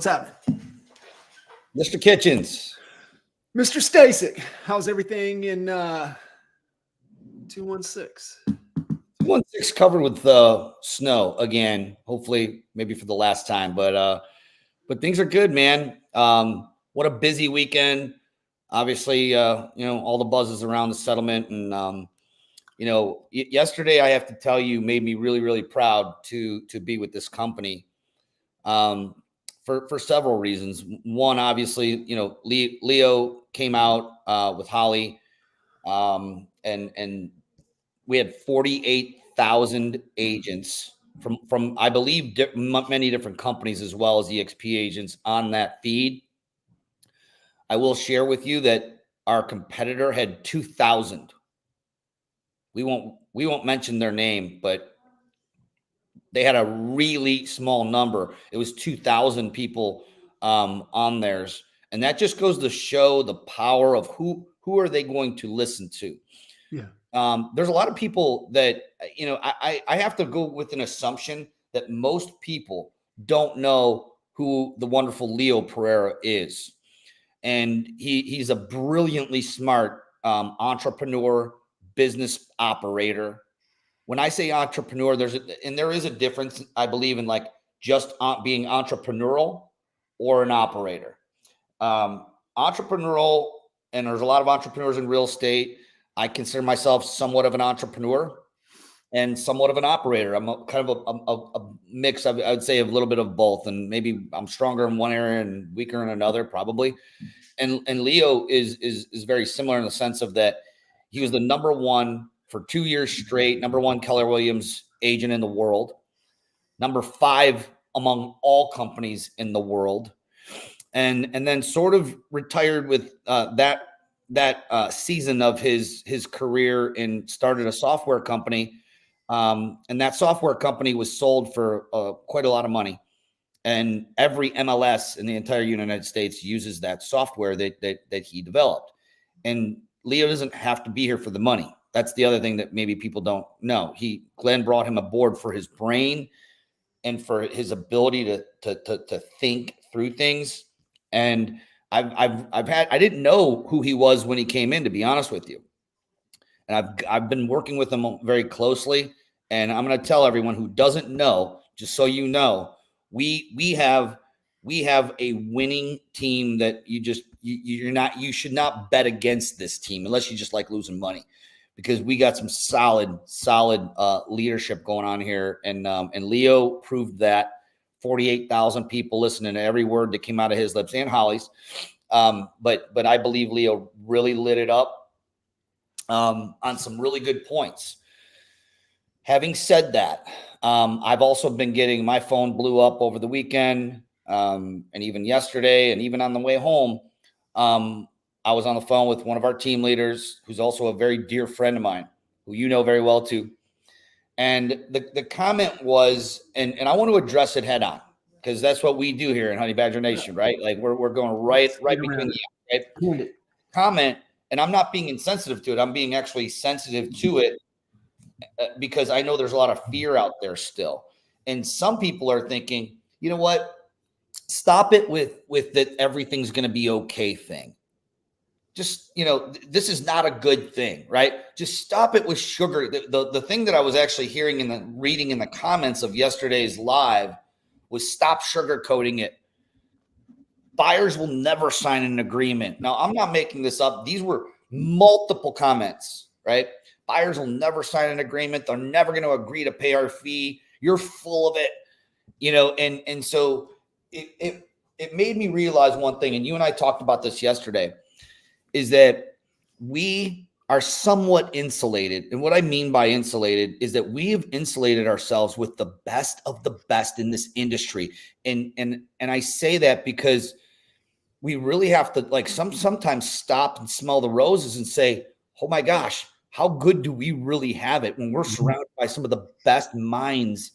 What's happening? Mr. Kitchens. Mr. Stasek, how's everything in 216? 216 covered with snow again, hopefully maybe for the last time, but things are good, man. What a busy weekend. Obviously, all the buzzes around the settlement, and yesterday I have to tell you made me really, really proud to be with this company. For several reasons. One, obviously, Leo came out with Holly, and we had 48,000 agents from I believe many different companies as well as EXP agents on that feed. I will share with you that our competitor had 2,000. We won't mention their name, but they had a really small number. It was 2,000 people on theirs. And that just goes to show the power of who are they going to listen to. Yeah. There's a lot of people that, I have to go with an assumption that most people don't know who the wonderful Leo Pereira is. And he's a brilliantly smart entrepreneur, business operator. When I say entrepreneur, there is a difference, I believe, in like just being entrepreneurial or an operator. Entrepreneurial, and there's a lot of entrepreneurs in real estate. I consider myself somewhat of an entrepreneur and somewhat of an operator. I'm kind of a mix, I would say, of a little bit of both. And maybe I'm stronger in one area and weaker in another, probably. And Leo is very similar in the sense of that he was the number one for 2 years straight, number one Keller Williams agent in the world, number 5 among all companies in the world, and then sort of retired with that season of his career and started a software company, and that software company was sold for quite a lot of money, and every MLS in the entire United States uses that software that he developed, and Leo doesn't have to be here for the money. That's the other thing that maybe people don't know. Glenn brought him aboard for his brain and for his ability to think through things. And I didn't know who he was when he came in, to be honest with you. And I've been working with him very closely. And I'm going to tell everyone who doesn't know, just so you know, we have a winning team that you should not bet against this team unless you just like losing money, because we got some solid leadership going on here. And Leo proved that. 48,000 people listening to every word that came out of his lips and Holly's. But I believe Leo really lit it up on some really good points. Having said that, I've also been getting, my phone blew up over the weekend, and even yesterday, and even on the way home. I was on the phone with one of our team leaders, who's also a very dear friend of mine, who you know very well too. And the comment was, and I want to address it head on, because that's what we do here in Honey Badger Nation, right? Like we're going right between the right? Comment, and I'm not being insensitive to it. I'm being actually sensitive to it, because I know there's a lot of fear out there still. And some people are thinking, you know what? Stop it with that everything's going to be okay thing. Just, this is not a good thing, right? Just stop it with sugar. The thing that I was actually hearing reading in the comments of yesterday's live was stop sugarcoating it. Buyers will never sign an agreement. Now, I'm not making this up. These were multiple comments, right? Buyers will never sign an agreement. They're never going to agree to pay our fee. You're full of it, and so it made me realize one thing, and you and I talked about this yesterday, is that we are somewhat insulated. And what I mean by insulated is that we have insulated ourselves with the best of the best in this industry. And I say that because we really have to sometimes stop and smell the roses and say, oh my gosh, how good do we really have it when we're surrounded by some of the best minds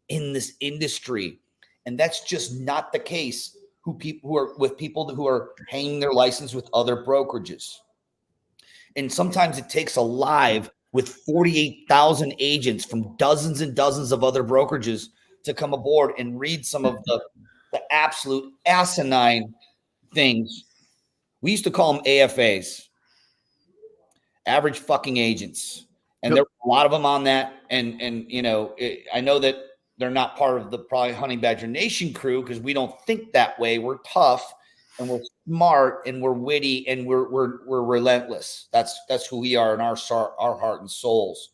in this industry? And that's just not the case who are with people who are hanging their license with other brokerages. And sometimes it takes a live with 48,000 agents from dozens and dozens of other brokerages to come aboard and read some of the absolute asinine things. We used to call them AFAs, average fucking agents. And there were a lot of them on that. And I know that they're not part of the probably Honey Badger Nation crew because we don't think that way. We're tough and we're smart and we're witty and we're relentless. That's who we are in our heart and souls.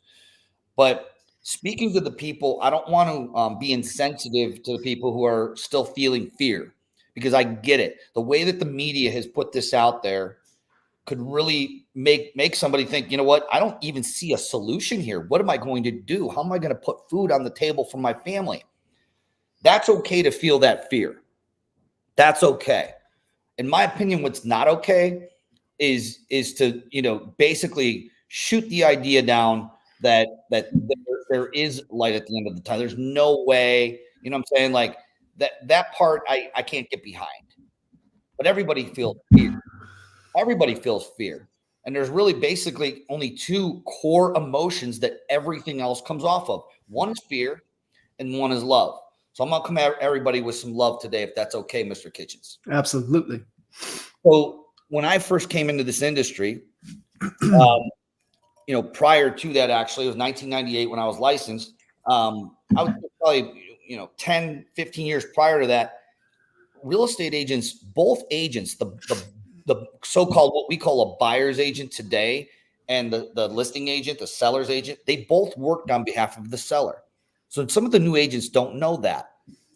But speaking to the people, I don't want to be insensitive to the people who are still feeling fear, because I get it. The way that the media has put this out there could really make somebody think, you know what? I don't even see a solution here. What am I going to do? How am I going to put food on the table for my family? That's okay to feel that fear. That's okay. In my opinion, what's not okay is to, basically shoot the idea down that there is light at the end of the tunnel. There's no way, you know what I'm saying? Like that part I can't get behind. But everybody feels fear. Everybody feels fear. And there's really basically only two core emotions that everything else comes off of. One is fear and one is love. So I'm going to come at everybody with some love today, if that's okay, Mr. Kitchens. Absolutely. So when I first came into this industry, prior to that, actually, it was 1998 when I was licensed. I was probably, 10, 15 years prior to that, real estate agents, both agents, the so-called what we call a buyer's agent today and the listing agent, the seller's agent, they both worked on behalf of the seller. So some of the new agents don't know that.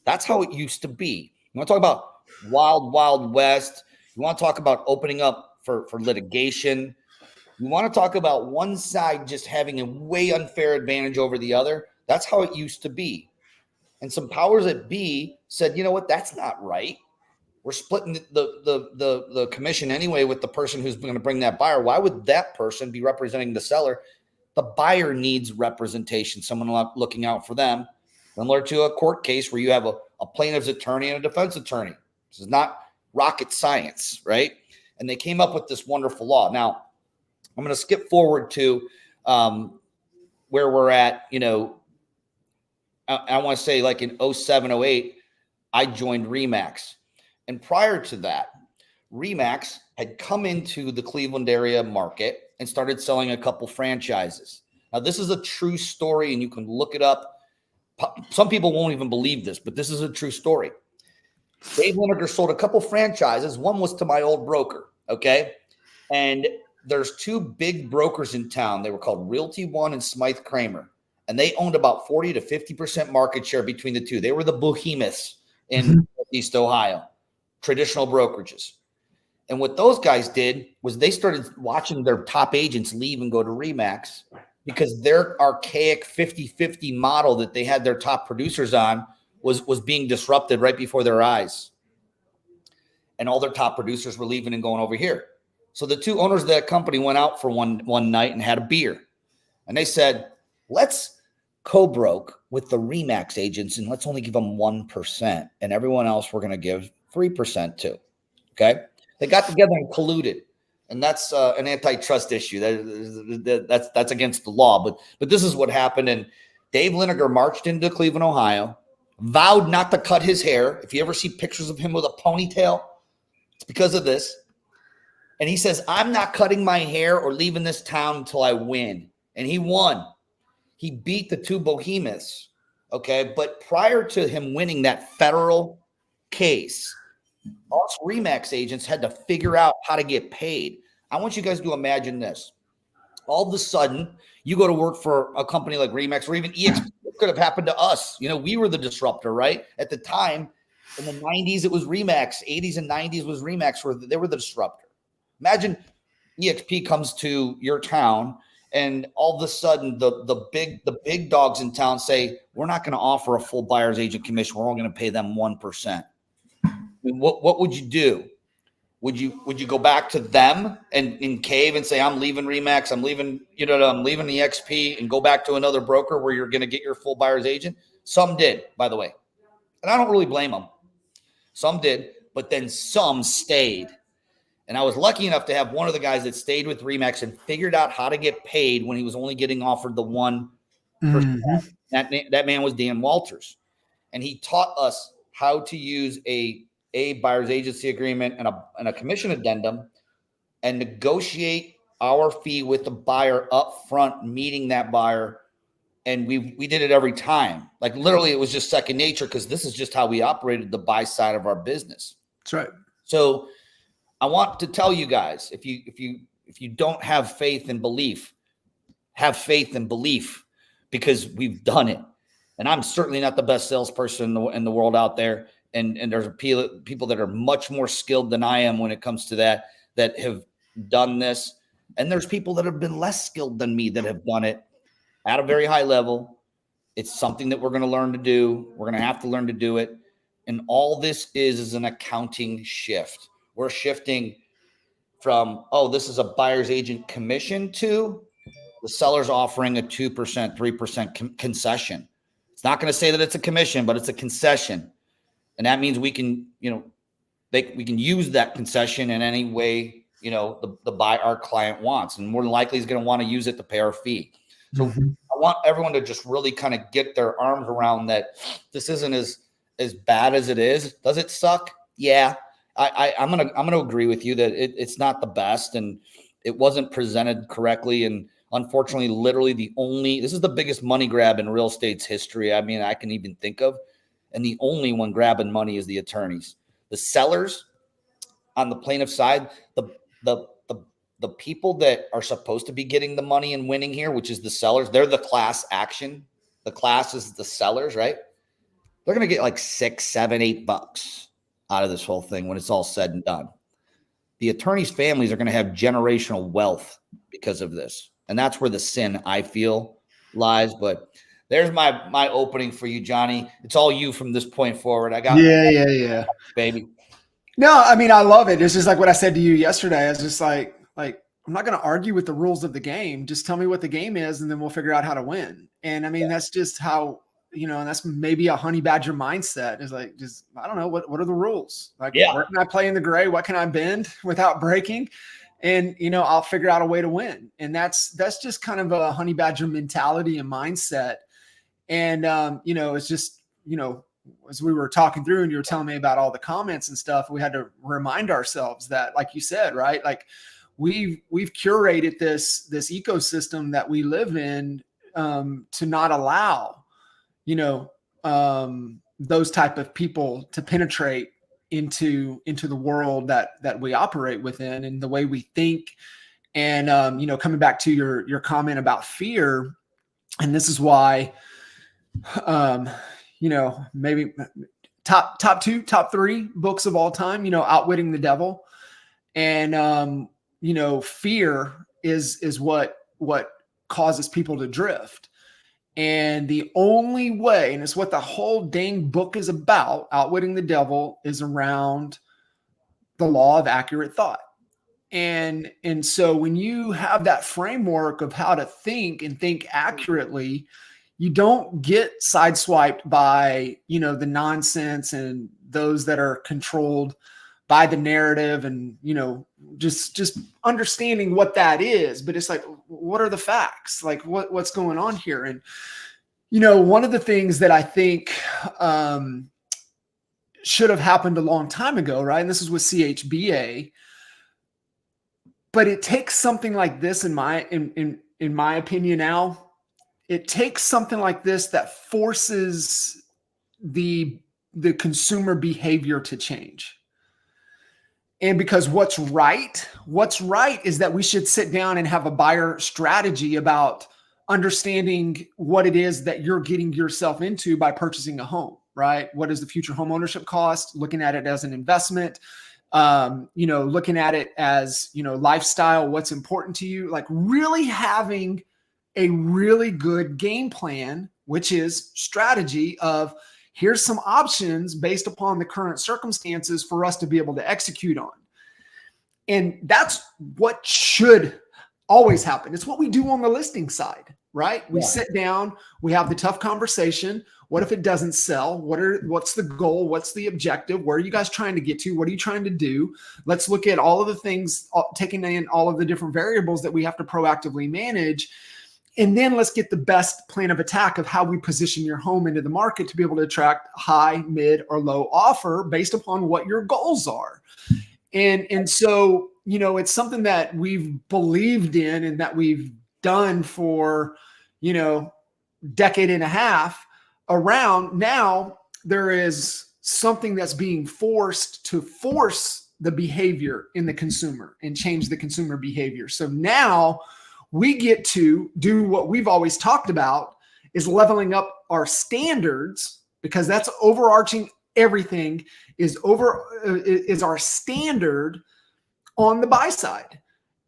That's how it used to be. You want to talk about wild, wild west. You want to talk about opening up for litigation. You want to talk about one side just having a way unfair advantage over the other. That's how it used to be. And some powers that be said, you know what, that's not right. We're splitting the commission anyway with the person who's going to bring that buyer. Why would that person be representing the seller? The buyer needs representation, someone looking out for them, similar to a court case where you have a plaintiff's attorney and a defense attorney. This is not rocket science, right? And they came up with this wonderful law. Now, I'm going to skip forward to where we're at. I want to say like in 07, 08, I joined RE/MAX. And prior to that, RE/MAX had come into the Cleveland area market and started selling a couple franchises. Now, this is a true story, and you can look it up. Some people won't even believe this, but this is a true story. Dave Lineker sold a couple franchises. One was to my old broker, okay? And there's two big brokers in town. They were called Realty One and Smythe Kramer, and they owned about 40 to 50% market share between the two. They were the behemoths in Northeast Ohio. Traditional brokerages. And what those guys did was they started watching their top agents leave and go to RE/MAX because their archaic 50-50 model that they had their top producers on was being disrupted right before their eyes. And all their top producers were leaving and going over here. So the two owners of that company went out for one night and had a beer. And they said, let's co-broke with the RE/MAX agents and let's only give them 1%. And everyone else we're going to give 3% too. Okay. They got together and colluded. And that's an antitrust issue. That's against the law. But this is what happened. And Dave Lineker marched into Cleveland, Ohio, vowed not to cut his hair. If you ever see pictures of him with a ponytail, it's because of this. And he says, I'm not cutting my hair or leaving this town until I win. And he won. He beat the two behemoths. Okay. But prior to him winning that federal case, us RE/MAX agents had to figure out how to get paid. I want you guys to imagine this. All of a sudden, you go to work for a company like RE/MAX or even EXP. It could have happened to us. We were the disruptor, right? At the time, in the 90s, it was RE/MAX. 80s and 90s was RE/MAX. They were the disruptor. Imagine EXP comes to your town, and all of a sudden, the big dogs in town say, we're not going to offer a full buyer's agent commission. We're only going to pay them 1%. What would you do? Would you go back to them and cave and say, I'm leaving RE/MAX, I'm leaving the EXP and go back to another broker where you're going to get your full buyer's agent? Some did, by the way. And I don't really blame them. Some did, but then some stayed. And I was lucky enough to have one of the guys that stayed with RE/MAX and figured out how to get paid when he was only getting offered the 1%. That man was Dan Walters. And he taught us how to use a buyer's agency agreement and a commission addendum and negotiate our fee with the buyer up front, meeting that buyer. And we did it every time. Like literally it was just second nature because this is just how we operated the buy side of our business. That's right. So I want to tell you guys, if you don't have faith and belief, have faith and belief, because we've done it. And I'm certainly not the best salesperson in the world out there. And there's people that are much more skilled than I am when it comes to that have done this. And there's people that have been less skilled than me that have done it at a very high level. It's something that we're going to learn to do. We're going to have to learn to do it. And all this is an accounting shift. We're shifting from, oh, this is a buyer's agent commission to the seller's offering a 2%, 3% concession. It's not going to say that it's a commission, but it's a concession. And that means we can, we can use that concession in any way, our client wants. And more than likely he's going to want to use it to pay our fee. So I want everyone to just really kind of get their arms around that. This isn't as bad as it is. Does it suck? Yeah. I'm gonna agree with you that it's not the best and it wasn't presented correctly. And unfortunately, literally this is the biggest money grab in real estate's history. I mean, I can even think of, and the only one grabbing money is the attorneys. The sellers on the plaintiff side, the people that are supposed to be getting the money and winning here, which is the sellers, they're the class action. The class is the sellers, right? They're going to get like $6, $7, $8 out of this whole thing when it's all said and done. The attorneys' families are going to have generational wealth because of this. And that's where the sin, I feel, lies. But there's my opening for you, Johnny. It's all you from this point forward. I got Yeah. Baby. No, I mean, I love it. It's just like what I said to you yesterday. It's just like I'm not going to argue with the rules of the game. Just tell me what the game is, and then we'll figure out how to win. And I mean, that's just how, and that's maybe a honey badger mindset is like, just, I don't know, what are the rules? Like, where can I play in the gray? What can I bend without breaking? And, I'll figure out a way to win. And that's just kind of a honey badger mentality and mindset. And, it's just, as we were talking through and you were telling me about all the comments and stuff, we had to remind ourselves that, like you said, right? Like we've curated this ecosystem that we live in to not allow, those type of people to penetrate into the world that we operate within and the way we think. And, coming back to your comment about fear, and this is why, maybe top 2, top 3 books of all time, Outwitting the Devil. And, fear is what causes people to drift. And the only way, and it's what the whole dang book is about, Outwitting the Devil, is around the law of accurate thought. And so when you have that framework of how to think and think accurately, you don't get sideswiped by, the nonsense and those that are controlled by the narrative and, just understanding what that is. But it's like, what are the facts? Like what's going on here? And, one of the things that I think should have happened a long time ago, right? And this is with CHBA, but it takes something like this in my opinion now. It takes something like this that forces the consumer behavior to change. And because what's right is that we should sit down and have a buyer strategy about understanding what it is that you're getting yourself into by purchasing a home, right? What is the future home ownership cost? Looking at it as an investment, looking at it as, lifestyle, what's important to you, like really having a really good game plan, which is strategy of here's some options based upon the current circumstances for us to be able to execute on. And that's what should always happen. It's what we do on the listing side, right? We sit down, we have the tough conversation. What if it doesn't sell? What's the goal? What's the objective? Where are you guys trying to get to? What are you trying to do? Let's look at all of the things, taking in all of the different variables that we have to proactively manage. And then let's get the best plan of attack of how we position your home into the market to be able to attract high, mid, or low offer based upon what your goals are. And so, you know, it's something that we've believed in and that we've done for, you know, decade and a half around. Now there is something that's being forced to force the behavior in the consumer and change the consumer behavior. So now we get to do what we've always talked about, is leveling up our standards, because that's overarching everything, is our standard on the buy side.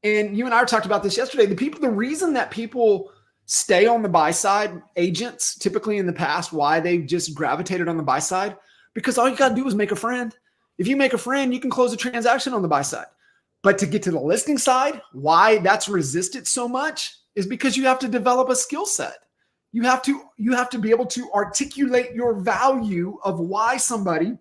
And you and I talked about this yesterday. The reason that people stay on the buy side, agents typically in the past, why they've just gravitated on the buy side, because all you got to do is make a friend. If you make a friend, you can close a transaction on the buy side. But to get to the listing side, why that's resisted so much is because you have to develop a skill set. You have to be able to articulate your value of why somebody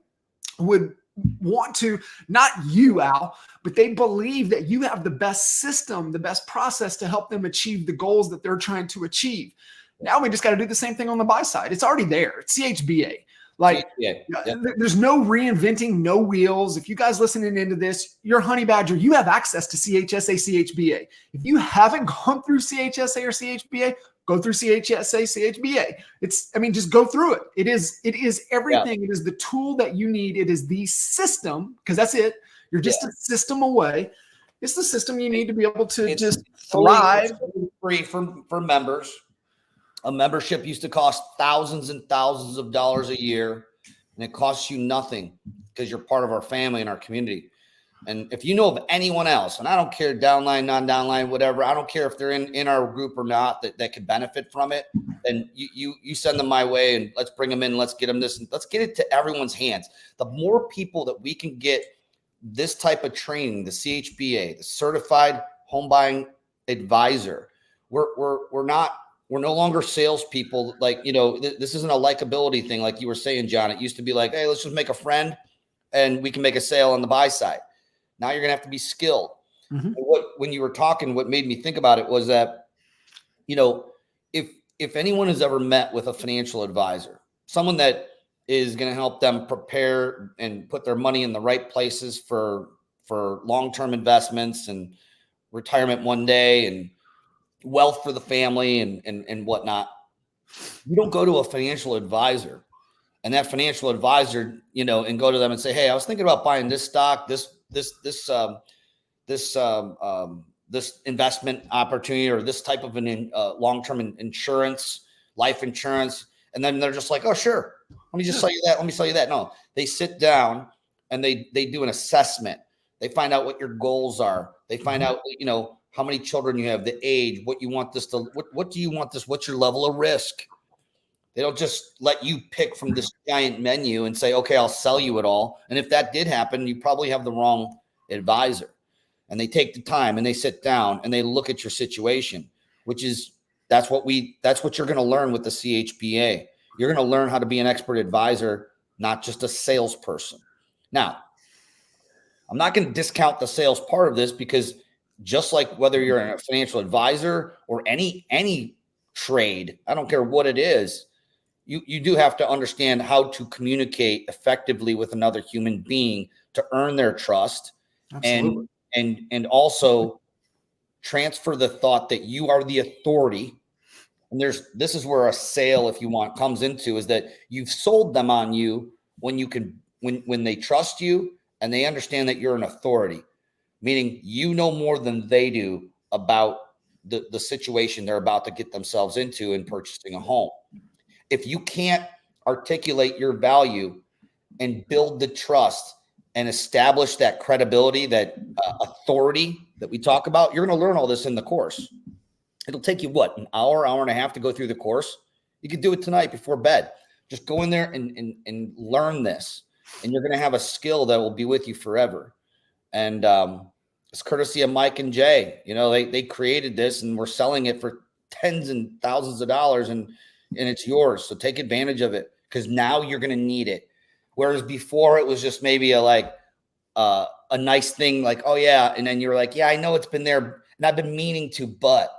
would want to, not you, Al, but they believe that you have the best system, the best process to help them achieve the goals that they're trying to achieve. Now we just got to do the same thing on the buy side. It's already there. It's CHBA. Like, there's no reinventing, no wheels. If you guys listening into this, you're Honey Badger, you have access to CHSA, CHBA. If you haven't gone through CHSA or CHBA, go through CHSA, CHBA. Just go through it. It is everything. Yeah. It is the tool that you need. It is the system, because that's it. You're just a system away. It's the system you need to be able to just thrive. Free for members. A membership used to cost thousands and thousands of dollars a year, and it costs you nothing because you're part of our family and our community. And if you know of anyone else, and I don't care, downline, non-downline, whatever, I don't care if they're in our group or not, that could benefit from it, then you send them my way, and let's bring them in. Let's get them this, and let's get it to everyone's hands. The more people that we can get this type of training, the CHBA, the Certified Home Buying Advisor, we're no longer salespeople. Like, this isn't a likability thing. Like you were saying, John, it used to be like, hey, let's just make a friend and we can make a sale on the buy side. Now you're going to have to be skilled. Mm-hmm. When you were talking, what made me think about it was that, if anyone has ever met with a financial advisor, someone that is going to help them prepare and put their money in the right places for long-term investments and retirement one day and wealth for the family and whatnot, you don't go to a financial advisor and that financial advisor, and go to them and say, hey, I was thinking about buying this stock, this investment opportunity, or this type of an long-term insurance, life insurance. And then they're just like, oh, sure. Let me just sell you that. Let me sell you that. No, they sit down and they do an assessment. They find out what your goals are. They find out, how many children you have, the age, what you want this to, what do you want this? What's your level of risk? They don't just let you pick from this giant menu and say, okay, I'll sell you it all. And if that did happen, you probably have the wrong advisor. And they take the time and they sit down and they look at your situation, that's what you're going to learn with the CHBA. You're going to learn how to be an expert advisor, not just a salesperson. Now, I'm not going to discount the sales part of this, because just like whether you're a financial advisor or any trade, I don't care what it is, you do have to understand how to communicate effectively with another human being to earn their trust. Absolutely. and also transfer the thought that you are the authority. And this is where a sale, if you want, comes into, is that you've sold them on you when they trust you and they understand that you're an authority, meaning you know more than they do about the situation they're about to get themselves into in purchasing a home. If you can't articulate your value and build the trust and establish that credibility, that authority that we talk about, you're going to learn all this in the course. It'll take you an hour and a half to go through the course. You could do it tonight before bed. Just go in there and learn this, and you're going to have a skill that will be with you forever. And it's courtesy of Mike and Jay. They created this, and we're selling it for tens and thousands of dollars, and it's yours. So take advantage of it, because now you're going to need it. Whereas before it was just maybe a nice thing, like, oh yeah. And then you're like, yeah, I know it's been there and I've been meaning to, but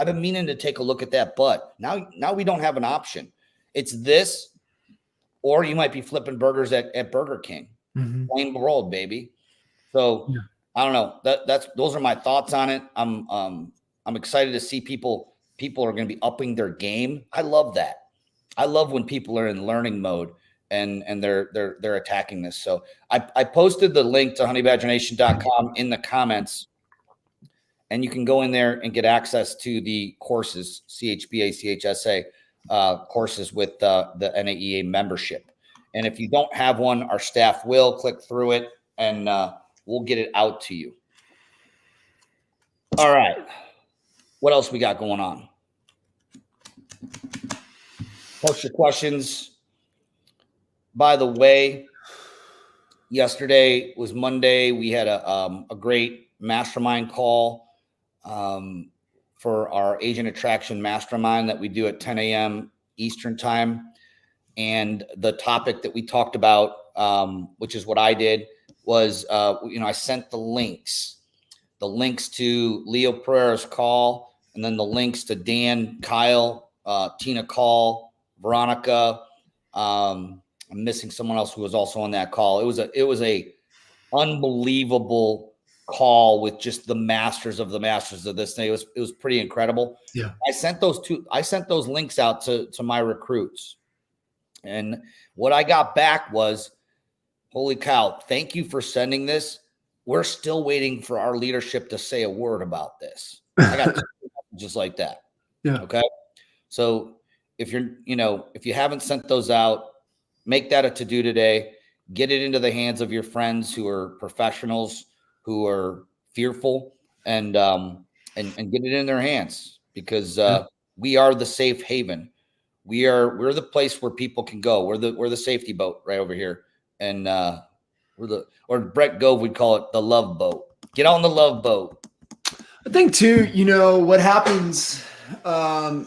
I've been meaning to take a look at that, but now we don't have an option. It's this, or you might be flipping burgers at Burger King. Plain world, baby. So I don't know. Those are my thoughts on it. I'm excited to see people are going to be upping their game. I love that. I love when people are in learning mode and they're attacking this. So I posted the link to honeybadgernation.com in the comments, and you can go in there and get access to the courses, CHBA, CHSA courses with the NAEA membership. And if you don't have one, our staff will click through it and we'll get it out to you. All right. What else we got going on? Post your questions. By the way, yesterday was Monday. We had a great mastermind call for our agent attraction mastermind that we do at 10 a.m. Eastern time. And the topic that we talked about, which is what I did, was, I sent the links to Leo Pereira's call, and then the links to Dan, Kyle, Tina Call, Veronica. I'm missing someone else who was also on that call. It was a unbelievable call with just the masters of this thing. It was pretty incredible. Yeah. I sent those links out to my recruits. And what I got back was, holy cow, thank you for sending this. We're still waiting for our leadership to say a word about this. I got just like that. Yeah. Okay. So if you haven't sent those out, make that a to-do today. Get it into the hands of your friends who are professionals, who are fearful, and get it in their hands, because we are the safe haven. We're the place where people can go. We're the safety boat right over here. And or Brett Gove would call it the love boat. Get on the love boat. I think too, what happens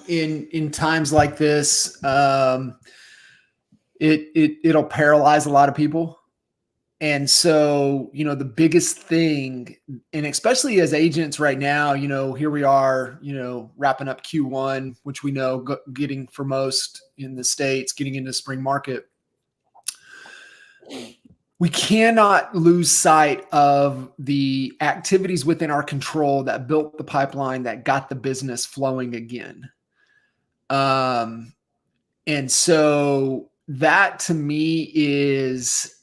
in times like this, it'll paralyze a lot of people. And so, the biggest thing, and especially as agents right now, here we are, wrapping up Q1, which we know getting for most in the States, getting into spring market. We cannot lose sight of the activities within our control that built the pipeline, that got the business flowing again. And so that to me is,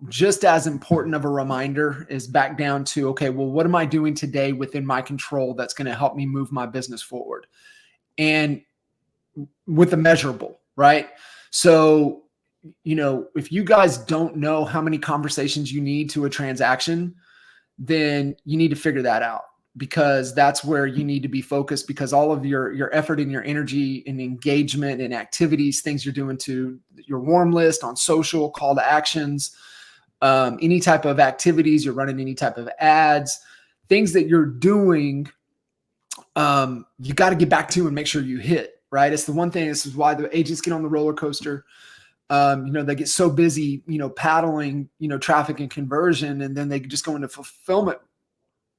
just as important of a reminder is back down to, okay, well, what am I doing today within my control that's going to help me move my business forward? And with the measurable, right? So, if you guys don't know how many conversations you need to a transaction, then you need to figure that out, because that's where you need to be focused, because all of your effort and your energy and engagement and activities, things you're doing to your warm list on social, call to actions, any type of activities, you're running any type of ads, things that you're doing, you got to get back to and make sure you hit, right? It's the one thing, this is why the agents get on the roller coaster. They get so busy, paddling, traffic and conversion, and then they just go into fulfillment,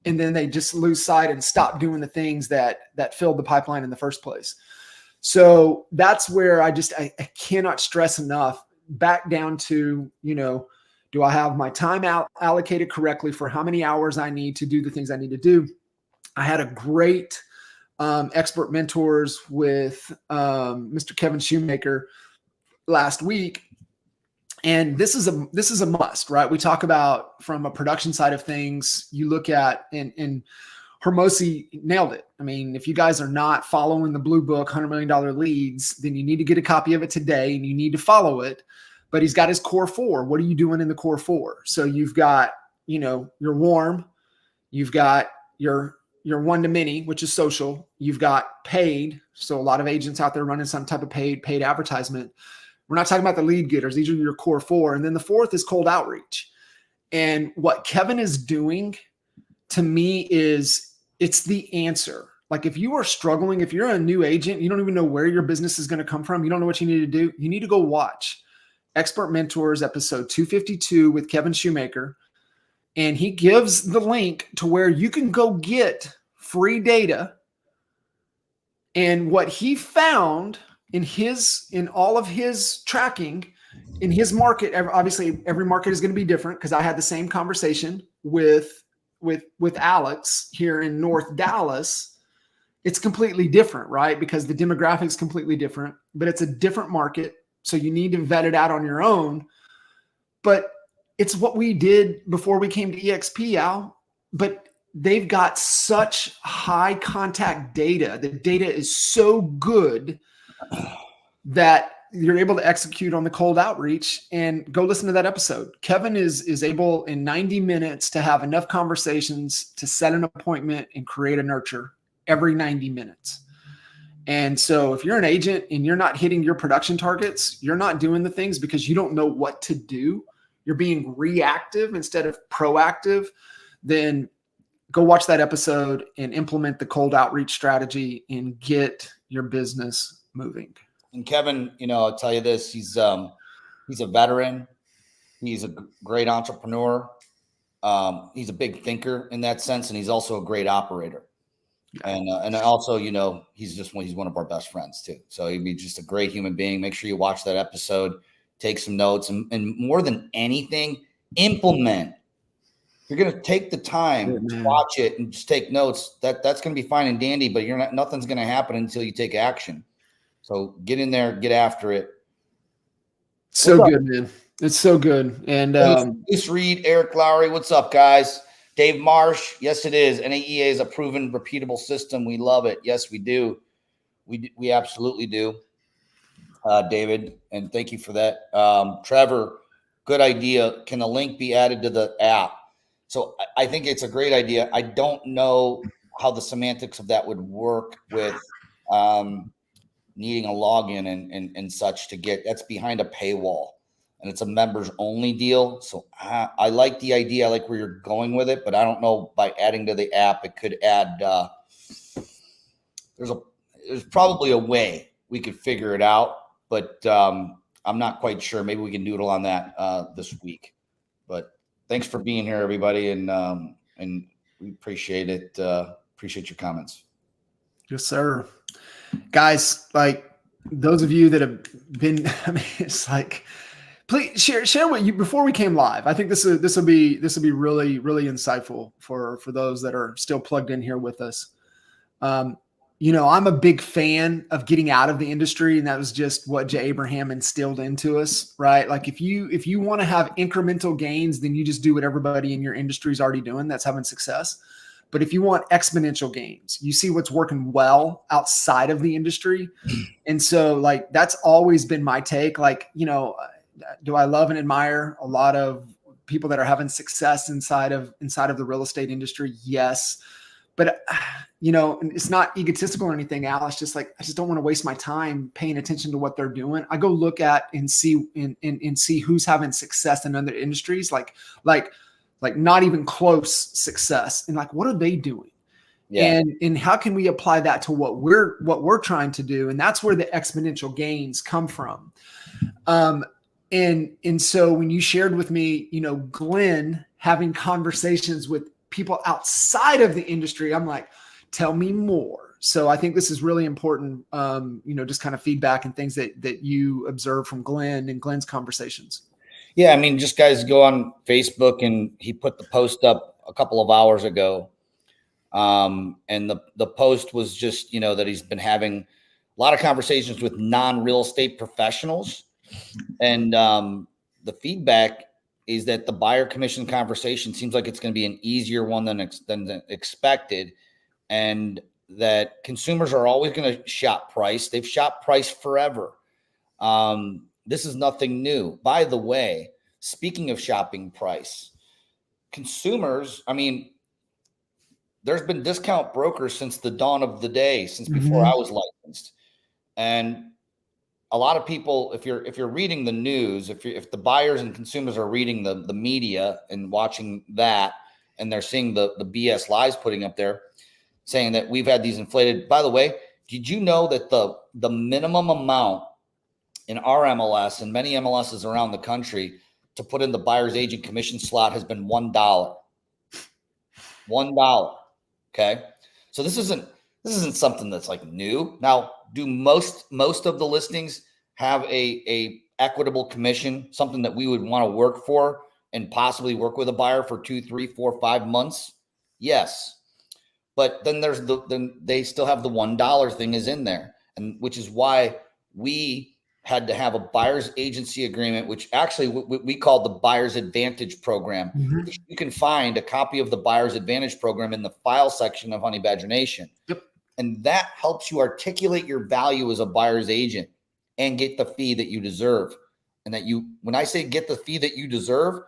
and then they just lose sight and stop doing the things that filled the pipeline in the first place. So that's where I cannot stress enough, back down to, do I have my time allocated correctly for how many hours I need to do the things I need to do? I had a great expert mentors with Mr. Kevin Shoemaker last week. And this is a must, right? We talk about, from a production side of things, you look at, and Hermosi nailed it. I mean, if you guys are not following the Blue Book $100 million leads, then you need to get a copy of it today, and you need to follow it. But he's got his core four. What are you doing in the core four? So you've got, your warm, you've got your one-to-many, which is social. You've got paid. So a lot of agents out there running some type of paid advertisement. We're not talking about the lead getters. These are your core four. And then the fourth is cold outreach. And what Kevin is doing, to me, is it's the answer. Like, if you are struggling, if you're a new agent, you don't even know where your business is going to come from, you don't know what you need to do, you need to go watch Expert Mentors episode 252 with Kevin Shoemaker. And he gives the link to where you can go get free data. And what he found in all of his tracking in his market, obviously every market is going to be different, because I had the same conversation with Alex here in North Dallas. It's completely different, right? Because the demographic is completely different, but it's a different market. So you need to vet it out on your own. But it's what we did before we came to EXP, Al. But they've got such high contact data. The data is so good that you're able to execute on the cold outreach. And go listen to that episode. Kevin is able in 90 minutes to have enough conversations to set an appointment and create a nurture every 90 minutes. And so if you're an agent and you're not hitting your production targets, you're not doing the things because you don't know what to do, you're being reactive instead of proactive, then go watch that episode and implement the cold outreach strategy and get your business moving. And Kevin, I'll tell you this, he's a veteran. He's a great entrepreneur. He's a big thinker in that sense. And he's also a great operator. And also, he's one of our best friends too. So he'd be just a great human being. Make sure you watch that episode, take some notes, and more than anything, implement. You're going to take the time to watch it and just take notes. That's going to be fine and dandy, but nothing's going to happen until you take action. So get in there, get after it. So good, man. It's so good. And Bruce Reed, Eric Lowry, what's up, guys? Dave Marsh, yes, it is. NAEA is a proven, repeatable system. We love it. Yes, we do. We absolutely do, David, and thank you for that. Trevor, good idea. Can a link be added to the app? So I think it's a great idea. I don't know how the semantics of that would work with needing a login and such to get. That's behind a paywall. And it's a members only deal. So I like the idea. I like where you're going with it, but I don't know, by adding to the app, it could add, there's probably a way we could figure it out, but I'm not quite sure. Maybe we can doodle on that this week, but thanks for being here, everybody. And we appreciate it. Appreciate your comments. Yes, sir. Guys, like those of you that have been, it's like, please share what you, before we came live. I think this will be really, really insightful for those that are still plugged in here with us. I'm a big fan of getting out of the industry, and that was just what Jay Abraham instilled into us, right? Like if you want to have incremental gains, then you just do what everybody in your industry is already doing that's having success. But if you want exponential gains, you see what's working well outside of the industry. And so like, that's always been my take. Like, do I love and admire a lot of people that are having success inside of the real estate industry? Yes. But, it's not egotistical or anything, Al. It's just like, I just don't want to waste my time paying attention to what they're doing. I go look at and see and see who's having success in other industries, like not even close success. And like, what are they doing? Yeah. And how can we apply that to what we're trying to do? And that's where the exponential gains come from. And so when you shared with me, Glenn having conversations with people outside of the industry, I'm like, tell me more. So I think this is really important, just kind of feedback and things that you observe from Glenn and Glenn's conversations. Yeah. Just guys go on Facebook, and he put the post up a couple of hours ago. And the post was just, that he's been having a lot of conversations with non-real estate professionals. And the feedback is that the buyer commission conversation seems like it's going to be an easier one than expected, and that consumers are always going to shop price. They've shopped price forever. This is nothing new. By the way, speaking of shopping price, consumers, there's been discount brokers since the dawn of the day, since before I was licensed. And a lot of people, if you're reading the news, if the buyers and consumers are reading the media and watching that, and they're seeing the BS lies putting up there, saying that we've had these inflated. By the way, did you know that the minimum amount in our MLS and many MLSs around the country to put in the buyer's agent commission slot has been $1? $1. Okay. So this isn't something that's like new. Now, do most of the listings have a equitable commission, something that we would want to work for and possibly work with a buyer for 2, 3, 4, 5 months? Yes. But then then they still have the $1 thing is in there, and which is why we had to have a buyer's agency agreement, which actually we called the buyer's advantage program. Mm-hmm. You can find a copy of the buyer's advantage program in the file section of Honey Badger Nation. Yep. And that helps you articulate your value as a buyer's agent and get the fee that you deserve. And that when I say get the fee that you deserve,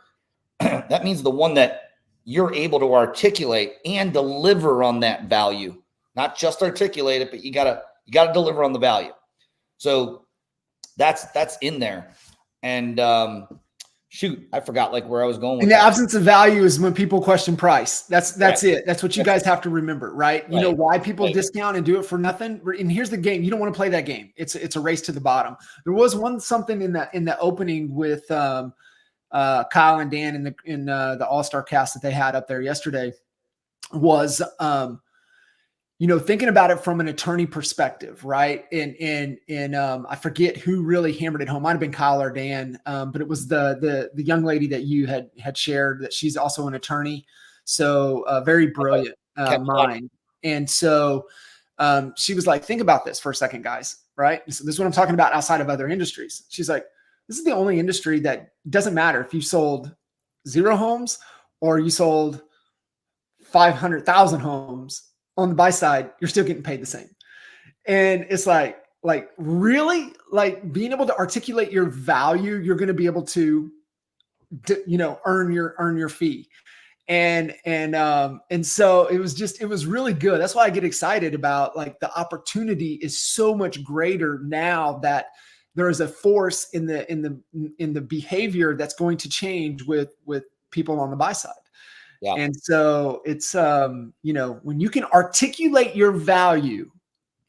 that means the one that you're able to articulate and deliver on that value. Not just articulate it, but you gotta deliver on the value. So that's in there. And shoot, I forgot like where I was going with the that. absence of value is when people question price. That's right. It. That's what you guys have to remember, right? You know why people discount and do it for nothing. And here's the game. You don't want to play that game. It's a race to the bottom. There was something in the opening with Kyle and Dan in the All-Star cast that they had up there yesterday was thinking about it from an attorney perspective, right? And I forget who really hammered it home. Might have been Kyle or Dan, but it was the young lady that you had shared that she's also an attorney. So very brilliant mind. And so she was like, think about this for a second, guys, right? So this is what I'm talking about outside of other industries. She's like, this is the only industry that doesn't matter if you sold 0 homes or you sold 500,000 homes. On the buy side, you're still getting paid the same. And it's like really like being able to articulate your value, you're going to be able to earn your fee. And so it was really good. That's why I get excited about like the opportunity is so much greater now that there is a force in the behavior that's going to change with people on the buy side. Yeah. And so it's, when you can articulate your value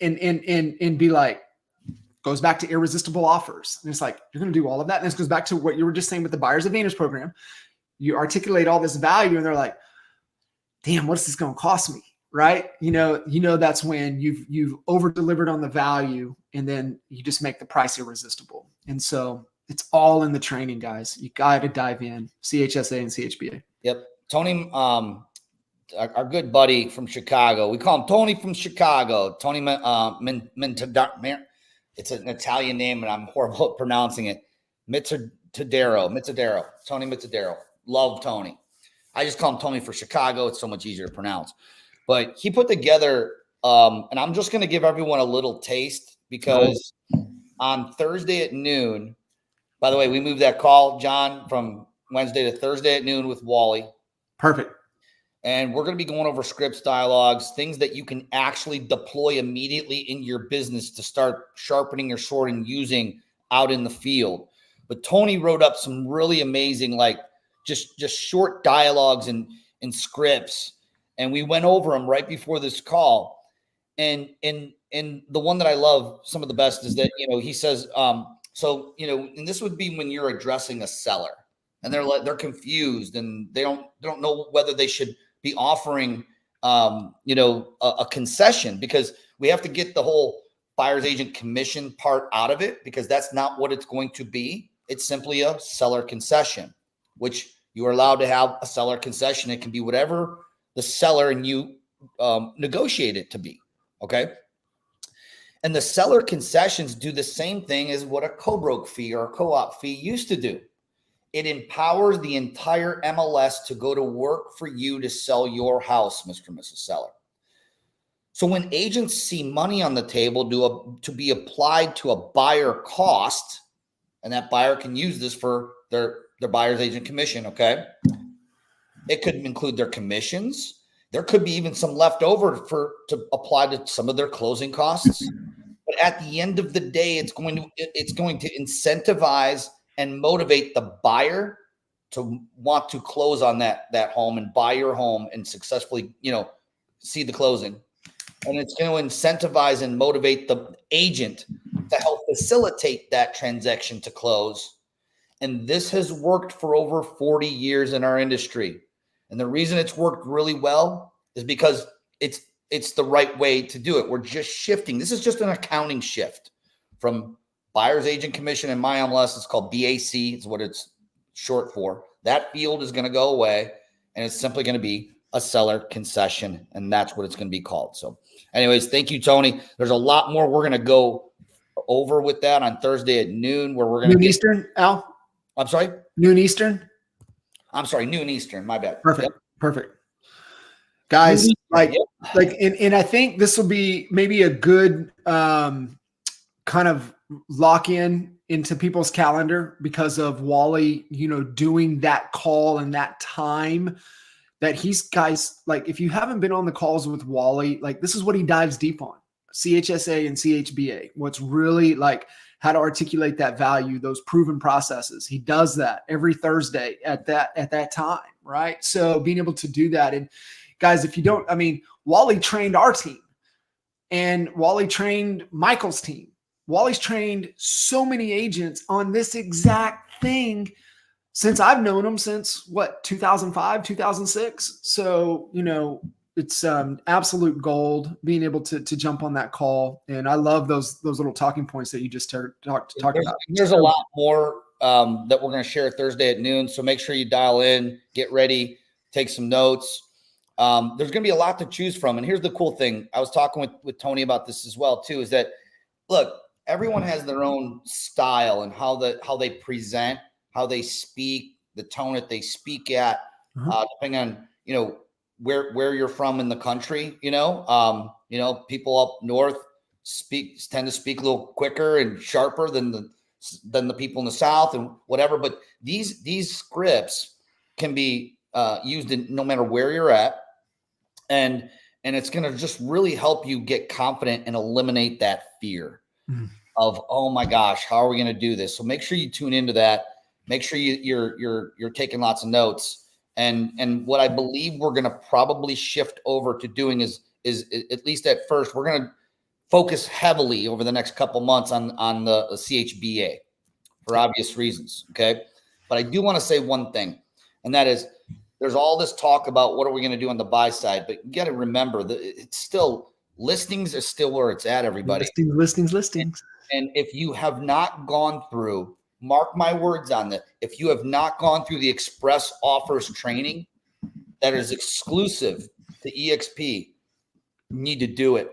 and be like, goes back to irresistible offers. And it's like, you're going to do all of that. And this goes back to what you were just saying with the buyer's advantage program. You articulate all this value and they're like, damn, what's this going to cost me? Right. That's when you've over delivered on the value and then you just make the price irresistible. And so it's all in the training, guys. You got to dive in CHSA and CHBA. Yep. Tony, our good buddy from Chicago. We call him Tony from Chicago. Tony it's an Italian name, and I'm horrible at pronouncing it. Mitzadero. Tony Mitzadero. Love Tony. I just call him Tony for Chicago. It's so much easier to pronounce. But he put together, and I'm just going to give everyone a little taste because on Thursday at noon, by the way, we moved that call, John, from Wednesday to Thursday at noon with Wally. Perfect. And we're going to be going over scripts, dialogues, things that you can actually deploy immediately in your business to start sharpening your sword and using out in the field. But Tony wrote up some really amazing, like just short dialogues and scripts. And we went over them right before this call. And the one that I love, some of the best is that, he says, and this would be when you're addressing a seller. And they're confused and they don't know whether they should be offering, a concession, because we have to get the whole buyer's agent commission part out of it, because that's not what it's going to be. It's simply a seller concession, which you are allowed to have a seller concession. It can be whatever the seller and you negotiate it to be. Okay. And the seller concessions do the same thing as what a co-broke fee or a co-op fee used to do. It empowers the entire MLS to go to work for you to sell your house, Mr. and Mrs. Seller. So when agents see money on the table to be applied to a buyer cost, and that buyer can use this for their buyer's agent commission, okay? It could include their commissions. There could be even some left over to apply to some of their closing costs. But at the end of the day, it's going to incentivize and motivate the buyer to want to close on that home and buy your home and successfully, see the closing. And it's going to incentivize and motivate the agent to help facilitate that transaction to close. And this has worked for over 40 years in our industry. And the reason it's worked really well is because it's it's the right way to do it. We're just shifting. This is just an accounting shift from buyer's agent commission in my MLS. It's called BAC. It's what it's short for. That field is going to go away, and it's simply going to be a seller concession, and that's what it's going to be called. So anyways, thank you, Tony. There's a lot more we're going to go over with that on Thursday at noon, where we're going to noon Eastern, Al? I'm sorry? Noon Eastern? I'm sorry, noon Eastern. My bad. Perfect. Yep. Perfect. Guys, Yep. and I think this will be maybe a good kind of lock into people's calendar because of Wally, doing that call and that time that he's guys, like if you haven't been on the calls with Wally, like this is what he dives deep on. CHSA and CHBA, what's really like how to articulate that value, those proven processes. He does that every Thursday at that time, right? So being able to do that. And guys, if you don't, Wally trained our team and Wally trained Michael's team. Wally's trained so many agents on this exact thing since I've known him since 2005, 2006. So, it's absolute gold being able to jump on that call. And I love those little talking points that you just talked about. There's a lot more that we're going to share Thursday at noon. So make sure you dial in, get ready, take some notes. There's going to be a lot to choose from. And here's the cool thing. I was talking with Tony about this as well, too, is that, look, everyone has their own style and how they present, how they speak, the tone that they speak at, depending on, where you're from in the country, people up north tend to speak a little quicker and sharper than the people in the South and whatever. But these scripts can be used in no matter where you're at. And it's going to just really help you get confident and eliminate that fear of, oh my gosh, how are we going to do this? So make sure you tune into that. Make sure you're taking lots of notes. And what I believe we're going to probably shift over to doing is at least at first, we're going to focus heavily over the next couple months on the CHBA for obvious reasons. Okay. But I do want to say one thing, and that is there's all this talk about what are we going to do on the buy side, but you got to remember that it's still listings is still where it's at, everybody. Listings. And if you have not gone through, mark my words on that, if you have not gone through the express offers training that is exclusive to EXP, you need to do it.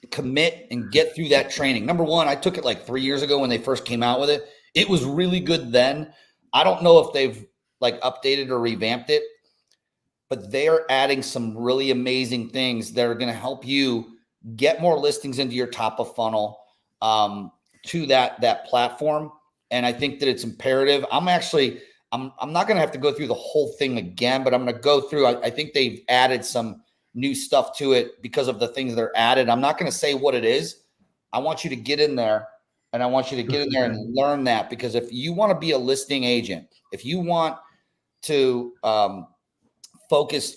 Commit and get through that training. Number one, I took it like 3 years ago when they first came out with it. It was really good then. I don't know if they've like updated or revamped it, but they're adding some really amazing things that are going to help you get more listings into your top of funnel to that platform. And I think that it's imperative. I'm not going to have to go through the whole thing again, but I'm going to go through. I think they've added some new stuff to it because of the things that are added. I'm not going to say what it is. I want you to get in there, and I want you to get in there and learn that, because if you want to be a listing agent, if you want to focus,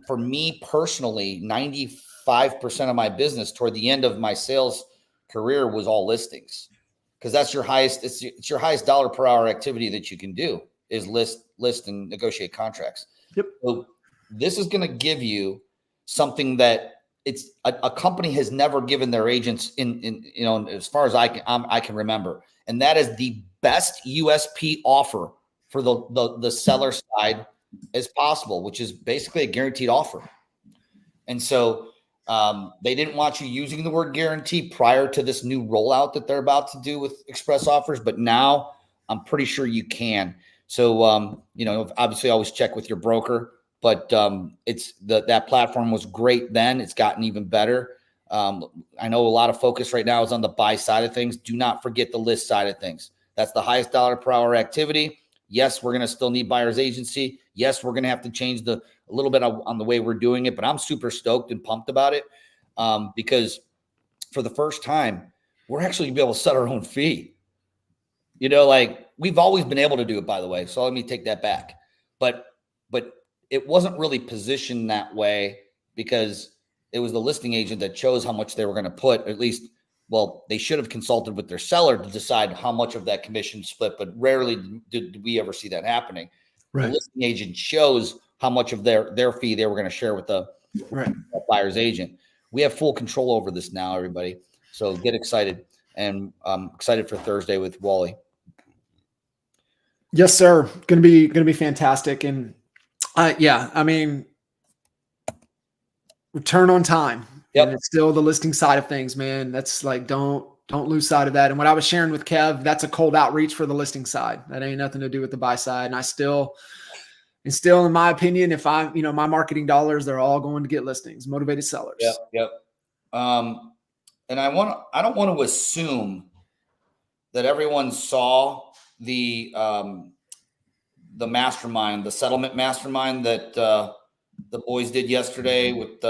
for me personally, 95% of my business toward the end of my sales career was all listings, because that's your highest, it's your highest dollar per hour activity that you can do is list and negotiate contracts. Yep. So this is going to give you something that it's a company has never given their agents in as far as I can remember. And that is the best USP offer for the seller side as possible, which is basically a guaranteed offer. And so they didn't want you using the word guarantee prior to this new rollout that they're about to do with express offers, but now I'm pretty sure you can. So, obviously always check with your broker, but that platform was great then. It's gotten even better. I know a lot of focus right now is on the buy side of things. Do not forget the list side of things. That's the highest dollar per hour activity. Yes, we're going to still need buyer's agency. Yes, we're going to have to change a little bit on the way we're doing it, but I'm super stoked and pumped about it because for the first time, we're actually going to be able to set our own fee. We've always been able to do it, by the way. So let me take that back. But it wasn't really positioned that way because it was the listing agent that chose how much they were going to put, at least. Well, they should have consulted with their seller to decide how much of that commission split, but rarely did we ever see that happening. Right. The listing agent chose how much of their fee they were going to share with the Right. buyer's agent. We have full control over this now, everybody. So get excited, and I'm excited for Thursday with Wally. Yes, sir. Gonna be fantastic. And yeah, I mean, return on time. Yep. And it's still the listing side of things, man. That's like, don't lose sight of that. And what I was sharing with Kev, that's a cold outreach for the listing side. That ain't nothing to do with the buy side. And still, in my opinion, if I'm, my marketing dollars, they're all going to get listings, motivated sellers. Yep. And I don't want to assume that everyone saw the mastermind, the settlement mastermind that the boys did yesterday with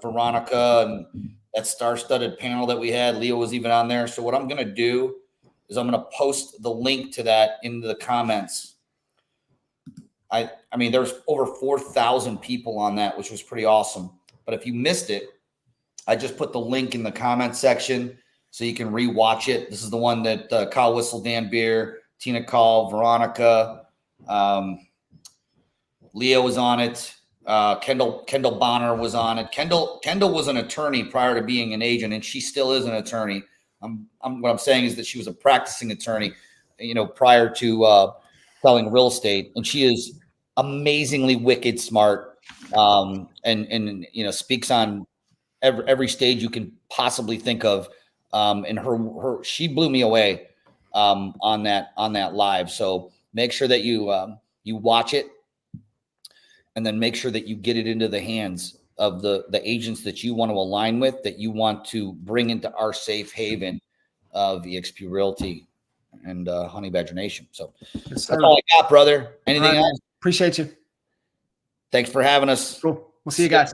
Veronica and that star-studded panel that we had. Leo was even on there. So what I'm going to do is I'm going to post the link to that into the comments. I mean, there's over 4,000 people on that, which was pretty awesome. But if you missed it, I just put the link in the comment section so you can rewatch it. This is the one that Kyle Whistle, Dan Beer, Tina Call, Veronica, Leo was on it. Kendall Bonner was on it. Kendall was an attorney prior to being an agent, and she still is an attorney. What I'm saying is that she was a practicing attorney, prior to selling real estate, and she is amazingly wicked smart, and speaks on every stage you can possibly think of. And she blew me away on that live. So make sure that you watch it, and then make sure that you get it into the hands of the agents that you want to align with, that you want to bring into our safe haven of eXp Realty and Honey Badger Nation. So that's all I got, brother. Anything else? Appreciate you. Thanks for having us. Cool. We'll see you guys.